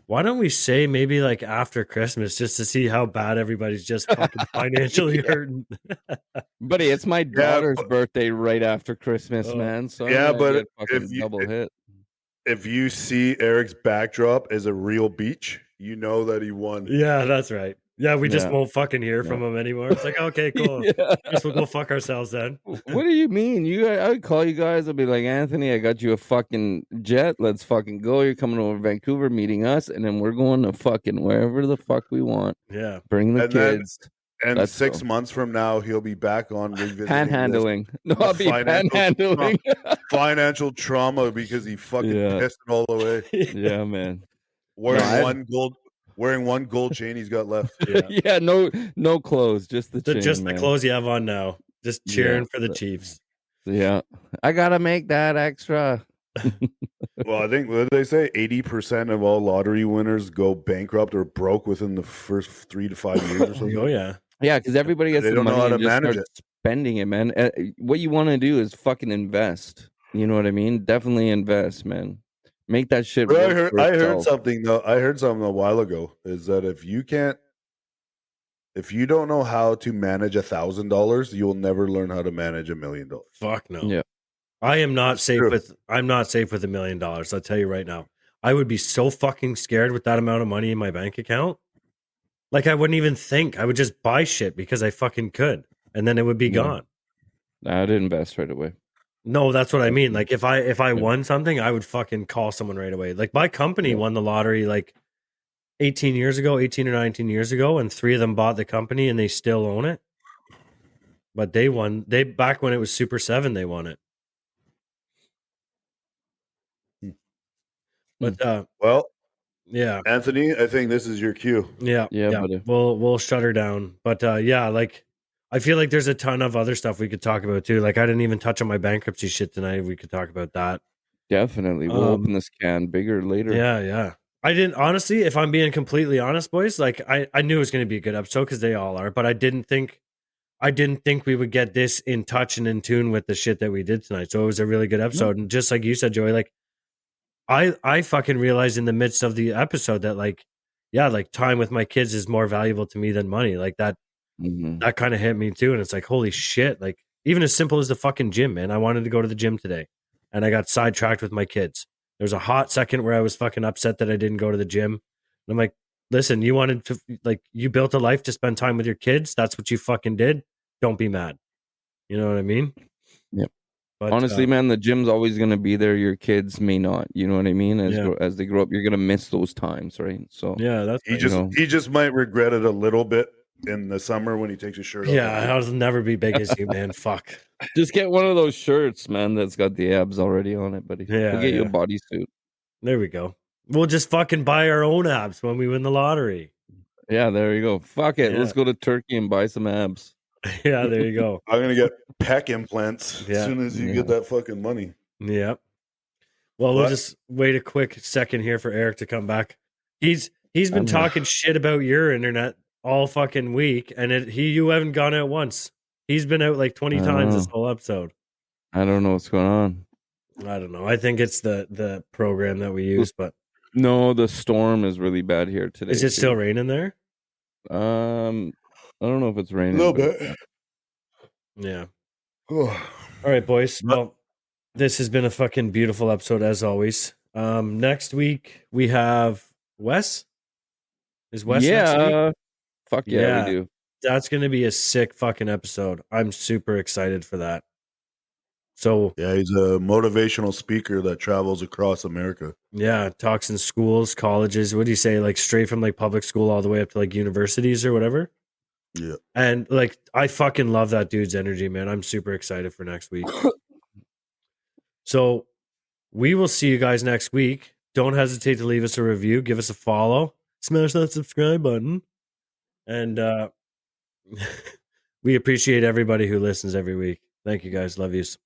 why don't we say maybe like after Christmas, just to see how bad everybody's just fucking financially hurting. Buddy, it's my daughter's birthday right after Christmas, man. So yeah, I'm gonna but get fucking double hit. if you see Eric's backdrop as a real beach, you know that he won. Yeah, that's right. Yeah, we just Yeah. won't fucking hear from him anymore. It's like, okay, cool. Yeah. Guess we'll go fuck ourselves then. What do you mean? I would call you guys. I'd be like, Anthony, I got you a fucking jet. Let's fucking go. You're coming over to Vancouver, meeting us, and then we're going to fucking wherever the fuck we want. Yeah. Bring the And then- kids. And Let's 6 go. months from now, he'll be back on revisiting Panhandling. No, the I'll be financial panhandling. financial trauma because he fucking Yeah. pissed it all away. Yeah, man. Wearing one gold chain he's got left. Yeah. Yeah, no clothes, just the chain, Just man. the clothes you have on now. Just cheering for the Chiefs. Yeah. I gotta make that extra. Well, I think what did they say? 80% of all lottery winners go bankrupt or broke within the first 3 to 5 years or something. Oh yeah. Yeah, because everybody gets They the don't know money how and to just manage starts spending it, man. What you want to do is fucking invest. You know what I mean? Definitely invest, man. Make that shit But work for I heard itself. something though. I heard something a while ago is that if you don't know how to manage $1,000, you'll never learn how to manage $1 million. Fuck no. Yeah. I am not safe True. I'm not safe with $1 million. I'll tell you right now. I would be so fucking scared with that amount of money in my bank account. Like I wouldn't even think. I would just buy shit because I fucking could. And then it would be Yeah. gone. I'd invest right away. No, that's what I mean. Like if I won something, I would fucking call someone right away. Like my company won the lottery like 18 or 19 years ago, and 3 of them bought the company and they still own it. But they won. Back when it was Super 7, they won it. But Well, yeah. Anthony, I think this is your cue. Yeah. buddy. We'll shut her down. But yeah, like I feel like there's a ton of other stuff we could talk about too. Like I didn't even touch on my bankruptcy shit tonight. We could talk about that. Definitely. We'll open this can bigger later. Yeah. I didn't, honestly, if I'm being completely honest, boys, like I knew it was going to be a good episode because they all are, but I didn't think we would get this in touch and in tune with the shit that we did tonight. So it was a really good episode. And just like you said, Joey, like I fucking realized in the midst of the episode that like, yeah, like time with my kids is more valuable to me than money. Like that kind of hit me too. And it's like, holy shit. Like even as simple as the fucking gym, man. I wanted to go to the gym today and I got sidetracked with my kids. There was a hot second where I was fucking upset that I didn't go to the gym. And I'm like, listen, you wanted to, like, you built a life to spend time with your kids. That's what you fucking did. Don't be mad. You know what I mean? Yep. But, honestly, man, the gym's always going to be there. Your kids may not. You know what I mean? As they grow up, you're going to miss those times, right? So yeah, that's he just might regret it a little bit in the summer when he takes his shirt off. Yeah, I'll never be big as you, man. Fuck. Just get one of those shirts, man, that's got the abs already on it, buddy. Yeah, we'll get you a bodysuit. There we go. We'll just fucking buy our own abs when we win the lottery. Yeah, there you go. Fuck it. Let's go to Turkey and buy some abs. Yeah, there you go. I'm gonna get pec implants as soon as you get that fucking money. Yep. Well, we'll just wait a quick second here for Eric to come back. He's been talking shit about your internet all fucking week, and you haven't gone out once. He's been out like 20 times this whole episode. I don't know what's going on. I don't know. I think it's the program that we use, but no, the storm is really bad here today. Is it still raining there? I don't know if it's raining. A little bit. Yeah. All right, boys. Well, this has been a fucking beautiful episode as always. Next week we have Wes. Is Wes next week? Fuck yeah, we do. That's going to be a sick fucking episode. I'm super excited for that. So yeah, he's a motivational speaker that travels across America. Yeah, talks in schools, colleges. What do you say? Like straight from like public school all the way up to like universities or whatever. Yeah. And like I fucking love that dude's energy, man. I'm super excited for next week. So we will see you guys next week. Don't hesitate to leave us a review, give us a follow, smash that subscribe button. And we appreciate everybody who listens every week. Thank you guys. Love yous.